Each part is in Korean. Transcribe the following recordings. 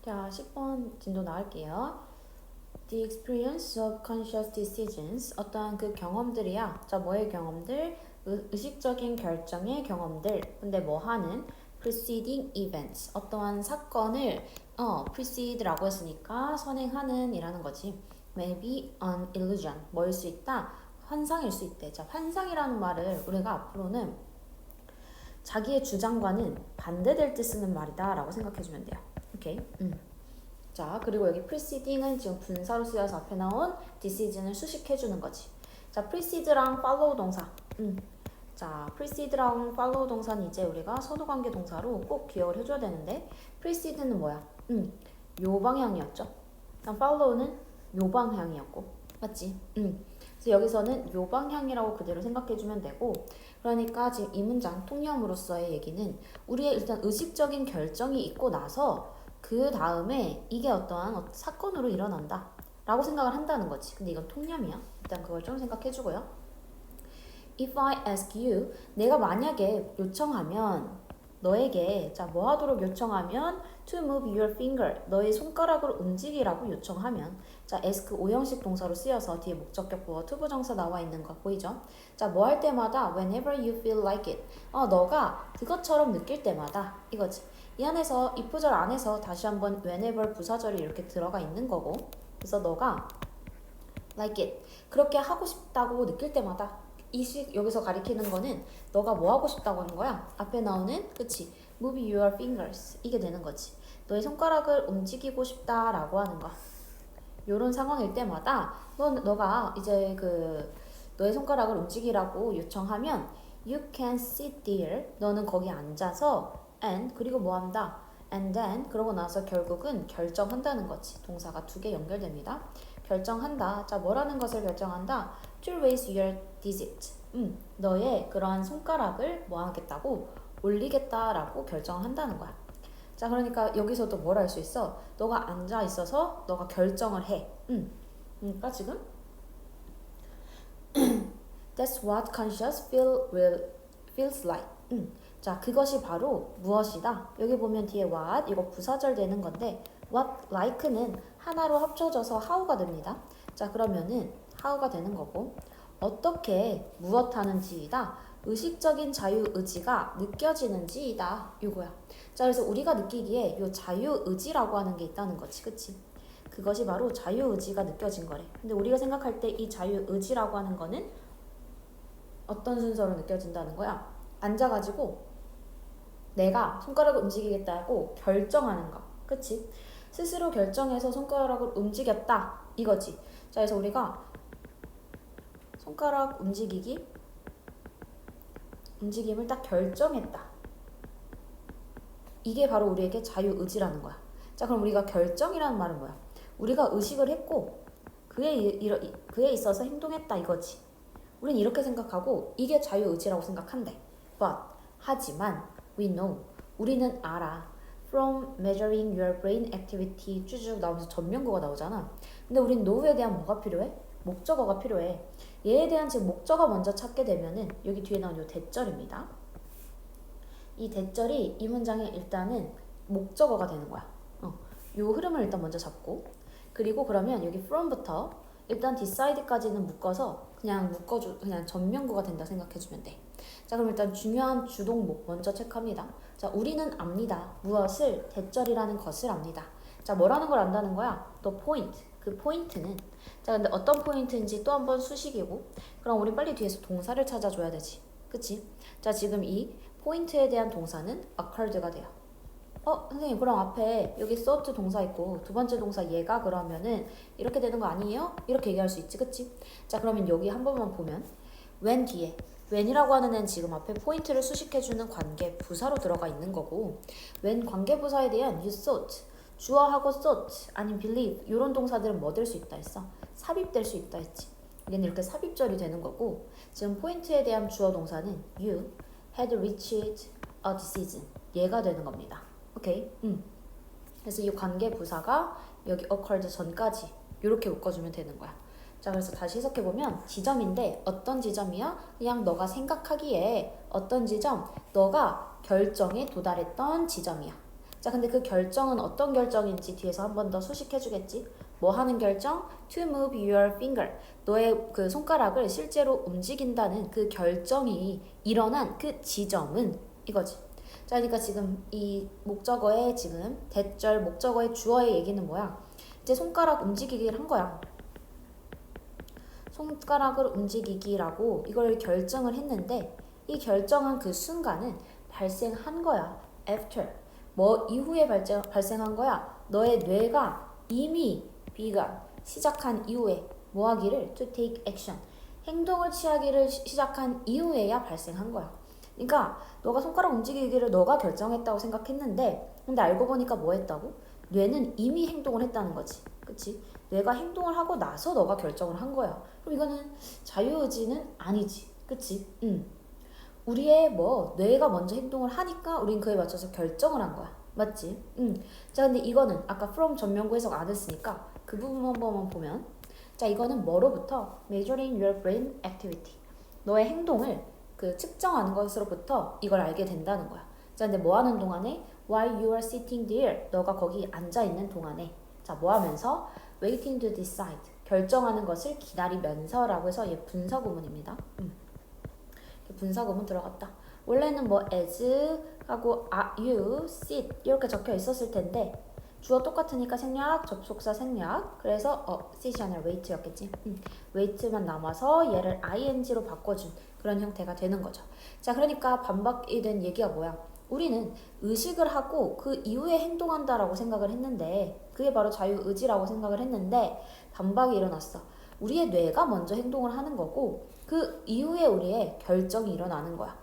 자, 10번 진도 나갈게요. The experience of conscious decisions. 어떠한 그 경험들이야. 자, 뭐의 경험들? 의식적인 결정의 경험들. 근데 뭐 하는? preceding events. 어떠한 사건을 precede라고 했으니까 선행하는 이라는 거지. Maybe an illusion. 뭐일 수 있다? 환상일 수 있대. 자, 환상이라는 말을 우리가 앞으로는 자기의 주장과는 반대될 때 쓰는 말이다 라고 생각해주면 돼요. 오케이? 자, 그리고 여기 preceding은 지금 분사로 쓰여서 앞에 나온 decision을 수식해주는 거지. 자, precede랑 follow 동사. 자, precede랑 follow 동사는 이제 우리가 선호관계 동사로 꼭 기억을 해줘야 되는데, precede는 뭐야? 요 방향이었죠. follow는 요 방향이었고, 맞지? 그래서 여기서는 요 방향이라고 그대로 생각해주면 되고, 그러니까 지금 이 문장 통념으로서의 얘기는 우리의 일단 의식적인 결정이 있고 나서 그 다음에 이게 어떠한 사건으로 일어난다 라고 생각을 한다는 거지. 근데 이건 통념이야. 일단 그걸 좀 생각해주고요. If I ask you, 내가 만약에 요청하면 너에게 자 뭐 하도록 요청하면 to move your finger, 너의 손가락을 움직이라고 요청하면 자 ask 오형식 동사로 쓰여서 뒤에 목적격보와 투부정사 나와 있는 거 보이죠? 자 뭐 할 때마다 whenever you feel like it, 너가 그것처럼 느낄 때마다 이거지. 이 안에서 이 구절 안에서 다시 한번 whenever 부사절이 이렇게 들어가 있는 거고, 그래서 너가 like it 그렇게 하고 싶다고 느낄 때마다 여기서 가리키는 거는 너가 뭐 하고 싶다고 하는 거야? 앞에 나오는 그치 move your fingers 이게 되는 거지. 너의 손가락을 움직이고 싶다라고 하는 거야. 요런 상황일 때마다 너가 이제 너의 손가락을 움직이라고 요청하면 you can sit there 너는 거기 앉아서 and 그리고 뭐 한다? and then 그러고 나서 결국은 결정한다는 거지. 동사가 두 개 연결됩니다. 결정한다. 자, 뭐라는 것을 결정한다? To raise your digit. 너의 그러한 손가락을 뭐 하겠다고? 올리겠다라고 결정한다는 거야. 자, 그러니까 여기서도 뭘 할 수 있어? 너가 앉아 있어서 너가 결정을 해. 그러니까 지금 That's what conscious feels like. 자, 그것이 바로 무엇이다. 여기 보면 뒤에 what 이거 부사절 되는 건데 what like는 하나로 합쳐져서 how가 됩니다. 자, 그러면은 how가 되는 거고 어떻게 무엇 하는지이다. 의식적인 자유의지가 느껴지는지이다. 이거야. 자, 그래서 우리가 느끼기에 요 자유의지라고 하는 게 있다는 거지. 그치? 그것이 바로 자유의지가 느껴진 거래. 근데 우리가 생각할 때 이 자유의지라고 하는 거는 어떤 순서로 느껴진다는 거야? 앉아가지고 내가 손가락을 움직이겠다고 결정하는 거. 그치? 스스로 결정해서 손가락을 움직였다. 이거지. 자, 그래서 우리가 손가락 움직임을 딱 결정했다. 이게 바로 우리에게 자유의지라는 거야. 자, 그럼 우리가 결정이라는 말은 뭐야? 우리가 의식을 했고 그에 있어서 행동했다 이거지. 우린 이렇게 생각하고 이게 자유의지라고 생각한대. But 하지만 we know 우리는 알아. From measuring your brain activity 쭈쭉 나오면서 전면구가 나오잖아. 근데 우린 know에 대한 뭐가 필요해? 목적어가 필요해. 얘에 대한 지금 목적어 먼저 찾게 되면은 여기 뒤에 나온 요 대절입니다. 이 대절이 이 문장의 일단은 목적어가 되는 거야. 요 흐름을 일단 먼저 잡고 그리고 그러면 여기 from부터 일단 decide까지는 묶어서 그냥 전면구가 된다 생각해주면 돼. 자, 그럼 일단 중요한 주동목 먼저 체크합니다. 자, 우리는 압니다. 무엇을? 대절이라는 것을 압니다. 자, 뭐라는 걸 안다는 거야? 또 포인트. 그 포인트는 자, 근데 어떤 포인트인지 또 한번 수식이고 그럼 우리 빨리 뒤에서 동사를 찾아줘야 되지. 그치? 자, 지금 이 포인트에 대한 동사는 occurred가 돼요. 선생님 그럼 앞에 여기 sought 동사 있고 두 번째 동사 얘가 그러면은 이렇게 되는 거 아니에요? 이렇게 얘기할 수 있지, 그치? 자, 그러면 여기 한 번만 보면 when 뒤에 when이라고 하는 애는 지금 앞에 포인트를 수식해주는 관계 부사로 들어가 있는 거고 when 관계 부사에 대한 you thought 주어하고 thought 아니면 believe 이런 동사들은 뭐 될 수 있다 했어? 삽입될 수 있다 했지. 얘는 이렇게 삽입절이 되는 거고 지금 포인트에 대한 주어 동사는 you had reached a decision 얘가 되는 겁니다. 오케이? 그래서 이 관계 부사가 여기 occurred 전까지 이렇게 묶어주면 되는 거야. 자, 그래서 다시 해석해보면 지점인데 어떤 지점이야? 그냥 너가 생각하기에 어떤 지점? 너가 결정에 도달했던 지점이야. 자, 근데 그 결정은 어떤 결정인지 뒤에서 한 번 더 수식해주겠지. 뭐 하는 결정? To move your finger. 너의 그 손가락을 실제로 움직인다는 그 결정이 일어난 그 지점은 이거지. 자, 그러니까 지금 이 목적어의 지금 대절 목적어의 주어의 얘기는 뭐야? 이제 손가락 움직이기를 한 거야. 손가락을 움직이기라고 이걸 결정을 했는데 이 결정한 그 순간은 발생한 거야. After. 뭐 이후에 발생한 거야? 너의 뇌가 이미 begun, 시작한 이후에 뭐 하기를? To take action. 행동을 취하기를 시작한 이후에야 발생한 거야. 그러니까 너가 손가락 움직이기를 너가 결정했다고 생각했는데 근데 알고 보니까 뭐 했다고? 뇌는 이미 행동을 했다는 거지. 그치? 뇌가 행동을 하고 나서 너가 결정을 한 거야. 그럼 이거는 자유의지는 아니지. 그치? 우리의 뭐 뇌가 먼저 행동을 하니까 우린 그에 맞춰서 결정을 한 거야. 맞지? 자, 근데 이거는 아까 from 전면구 해석 안 했으니까 그 부분 한 번만 보면 자, 이거는 뭐로부터? measuring your brain activity. 너의 행동을 그 측정하는 것으로부터 이걸 알게 된다는 거야. 자, 근데 뭐 하는 동안에? While you are sitting there. 너가 거기 앉아 있는 동안에. 자, 뭐 하면서? Waiting to decide. 결정하는 것을 기다리면서라고 해서 얘 분사구문입니다. 분사구문 들어갔다. 원래는 뭐 as 하고 you, sit 이렇게 적혀 있었을 텐데 주어 똑같으니까 생략, 접속사 생략. 그래서 sit이 아니라 wait였겠지. wait만 남아서 얘를 ing로 바꿔준 그런 형태가 되는 거죠. 자, 그러니까 반박이 된 얘기가 뭐야? 우리는 의식을 하고 그 이후에 행동한다라고 생각을 했는데 그게 바로 자유의지라고 생각을 했는데 반박이 일어났어. 우리의 뇌가 먼저 행동을 하는 거고 그 이후에 우리의 결정이 일어나는 거야.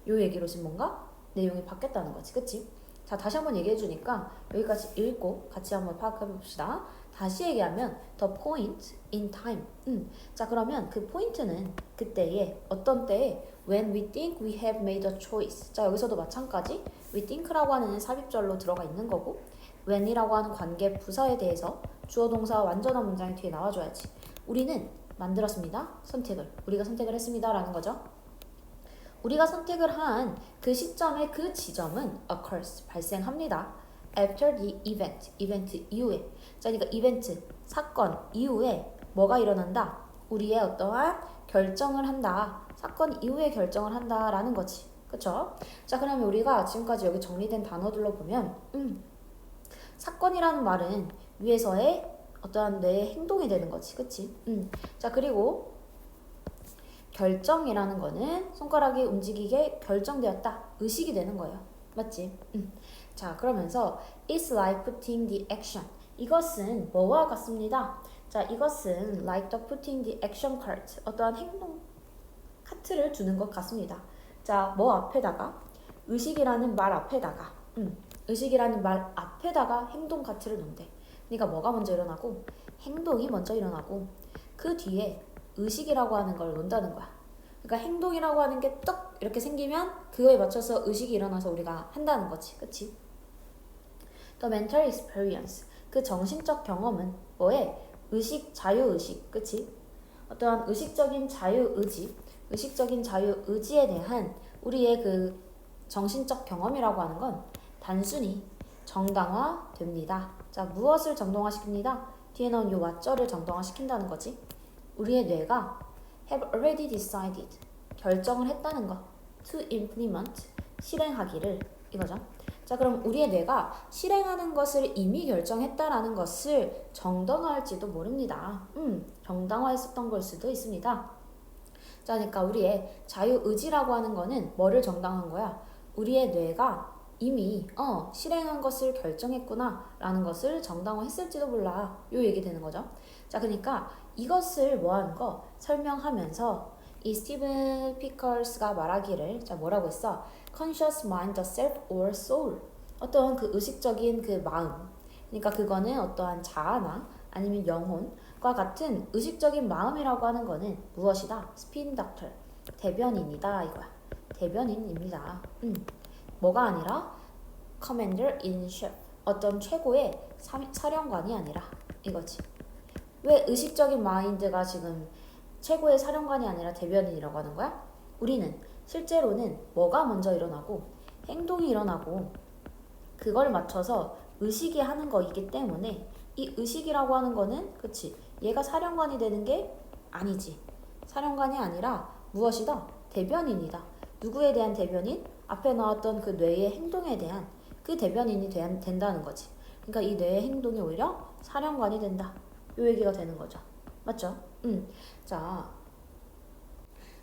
요 얘기로 지금 뭔가 내용이 바뀌었다는 거지. 그치? 자, 다시 한번 얘기해 주니까 여기까지 읽고 같이 한번 파악해 봅시다. 다시 얘기하면 the point in time. 자, 그러면 그 포인트는 그때에 어떤 때에 when we think we have made a choice. 자, 여기서도 마찬가지 we think라고 하는 삽입절로 들어가 있는 거고 when이라고 하는 관계 부사에 대해서 주어 동사 완전한 문장이 뒤에 나와줘야지. 우리는 만들었습니다. 선택을. 우리가 선택을 했습니다. 라는 거죠. 우리가 선택을 한 그 시점의 그 지점은 occurs, 발생합니다. after the event, 이벤트 이후에. 자, 그러니까 이벤트, 사건 이후에 뭐가 일어난다? 우리의 어떠한 결정을 한다. 사건 이후에 결정을 한다라는 거지. 그쵸? 자, 그러면 우리가 지금까지 여기 정리된 단어들로 보면 사건이라는 말은 위에서의 어떠한 뇌의 행동이 되는 거지. 그치? 자, 그리고 결정이라는 거는 손가락이 움직이게 결정되었다. 의식이 되는 거예요. 맞지? 자, 그러면서 It's like putting the action. 이것은 뭐와 같습니다. 자, 이것은 like the putting the action cart. 어떠한 행동 카트를 두는 것 같습니다. 자, 뭐 앞에다가? 의식이라는 말 앞에다가 의식이라는 말 앞에다가 행동 카트를 놓는데 그러니까 뭐가 먼저 일어나고 행동이 먼저 일어나고 그 뒤에 의식이라고 하는 걸 논다는 거야. 그러니까 행동이라고 하는 게 떡 이렇게 생기면 그거에 맞춰서 의식이 일어나서 우리가 한다는 거지. 그치? The mental experience. 그 정신적 경험은 뭐에? 의식, 자유의식. 그치? 어떠한 의식적인 자유의지, 의식적인 자유의지에 대한 우리의 그 정신적 경험이라고 하는 건 단순히 정당화됩니다. 자, 무엇을 정당화시킵니다? 뒤에 나온 이 what절을 정당화시킨다는 거지. 우리의 뇌가 have already decided, 결정을 했다는 거. to implement, 실행하기를 이거죠. 자, 그럼 우리의 뇌가 실행하는 것을 이미 결정했다라는 것을 정당화할지도 모릅니다. 정당화했었던 걸 수도 있습니다. 자, 그러니까 우리의 자유의지라고 하는 거는 뭐를 정당한 거야? 우리의 뇌가 이미 실행한 것을 결정했구나 라는 것을 정당화했을지도 몰라. 요 얘기 되는 거죠. 자, 그러니까 이것을 뭐하는 거? 설명하면서 이 스티븐 피커스가 말하기를 자, 뭐라고 했어? conscious mind, the self or soul. 어떤 그 의식적인 그 마음. 그러니까 그거는 어떠한 자아나 아니면 영혼과 같은 의식적인 마음이라고 하는 거는 무엇이다? 스핀 닥터. 대변인이다 이거야. 대변인입니다. 뭐가 아니라 commander in chief. 어떤 최고의 사령관이 아니라 이거지. 왜 의식적인 마인드가 지금 최고의 사령관이 아니라 대변인이라고 하는 거야? 우리는 실제로는 뭐가 먼저 일어나고 행동이 일어나고 그걸 맞춰서 의식이 하는 거이기 때문에 이 의식이라고 하는 거는 그치 얘가 사령관이 되는 게 아니지. 사령관이 아니라 무엇이다? 대변인이다. 누구에 대한 대변인? 앞에 나왔던 그 뇌의 행동에 대한 그 대변인이 된다는 거지. 그러니까 이 뇌의 행동이 오히려 사령관이 된다. 요 얘기가 되는 거죠. 맞죠? 자,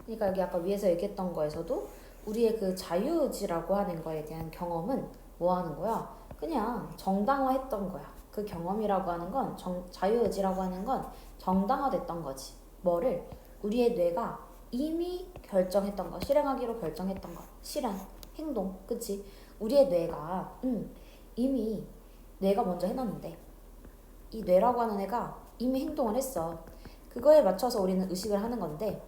그러니까 여기 아까 위에서 얘기했던 거에서도 우리의 그 자유의지라고 하는 거에 대한 경험은 뭐 하는 거야? 그냥 정당화했던 거야. 그 경험이라고 하는 건 자유의지라고 하는 건 정당화됐던 거지. 뭐를? 우리의 뇌가 이미 결정했던 거, 실행하기로 결정했던 거, 실행, 행동, 그치? 우리의 뇌가 이미 뇌가 먼저 해놨는데 이 뇌라고 하는 애가 이미 행동을 했어. 그거에 맞춰서 우리는 의식을 하는 건데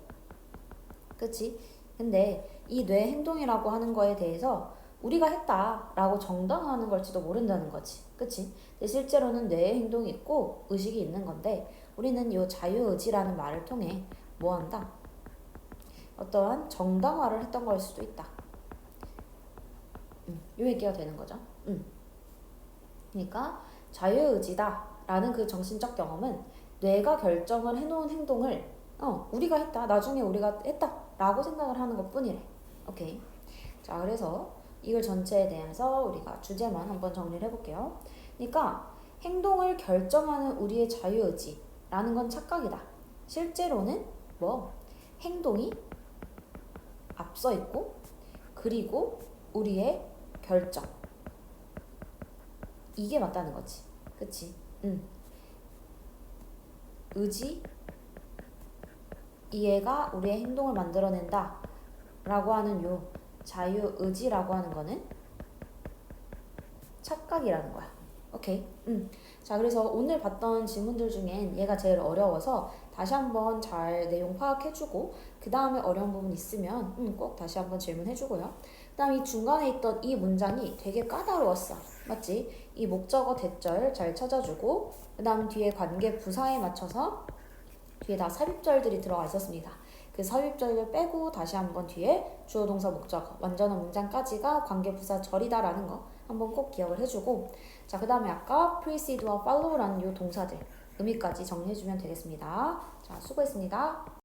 그치? 근데 이 뇌 행동이라고 하는 거에 대해서 우리가 했다라고 정당화하는 걸지도 모른다는 거지. 그치? 근데 실제로는 뇌의 행동이 있고 의식이 있는 건데 우리는 이 자유의지라는 말을 통해 뭐 한다? 어떠한 정당화를 했던 걸 수도 있다. 이 얘기가 되는 거죠. 그러니까 자유의지다 라는 그 정신적 경험은 뇌가 결정을 해놓은 행동을 우리가 했다. 나중에 우리가 했다. 라고 생각을 하는 것 뿐이래. 오케이. 자, 그래서 이걸 전체에 대해서 우리가 주제만 한번 정리를 해볼게요. 그러니까 행동을 결정하는 우리의 자유의지라는 건 착각이다. 실제로는 뭐 행동이 앞서 있고 그리고 우리의 결정 이게 맞다는 거지. 그치? 의지 이해가 우리의 행동을 만들어낸다 라고 하는 요 자유의지라고 하는 거는 착각이라는 거야. 오케이? 자, 그래서 오늘 봤던 질문들 중엔 얘가 제일 어려워서 다시 한번 잘 내용 파악해주고 그 다음에 어려운 부분 있으면 꼭 다시 한번 질문해주고요. 그 다음 이 중간에 있던 이 문장이 되게 까다로웠어. 맞지? 이 목적어 대절 잘 찾아주고 그 다음 뒤에 관계 부사에 맞춰서 뒤에 다 삽입절들이 들어가 있었습니다. 그 삽입절을 빼고 다시 한번 뒤에 주어 동사 목적어 완전한 문장까지가 관계부사 절이다라는 거 한번 꼭 기억을 해주고 자, 그 다음에 아까 precede와 follow라는 요 동사들 의미까지 정리해주면 되겠습니다. 자, 수고했습니다.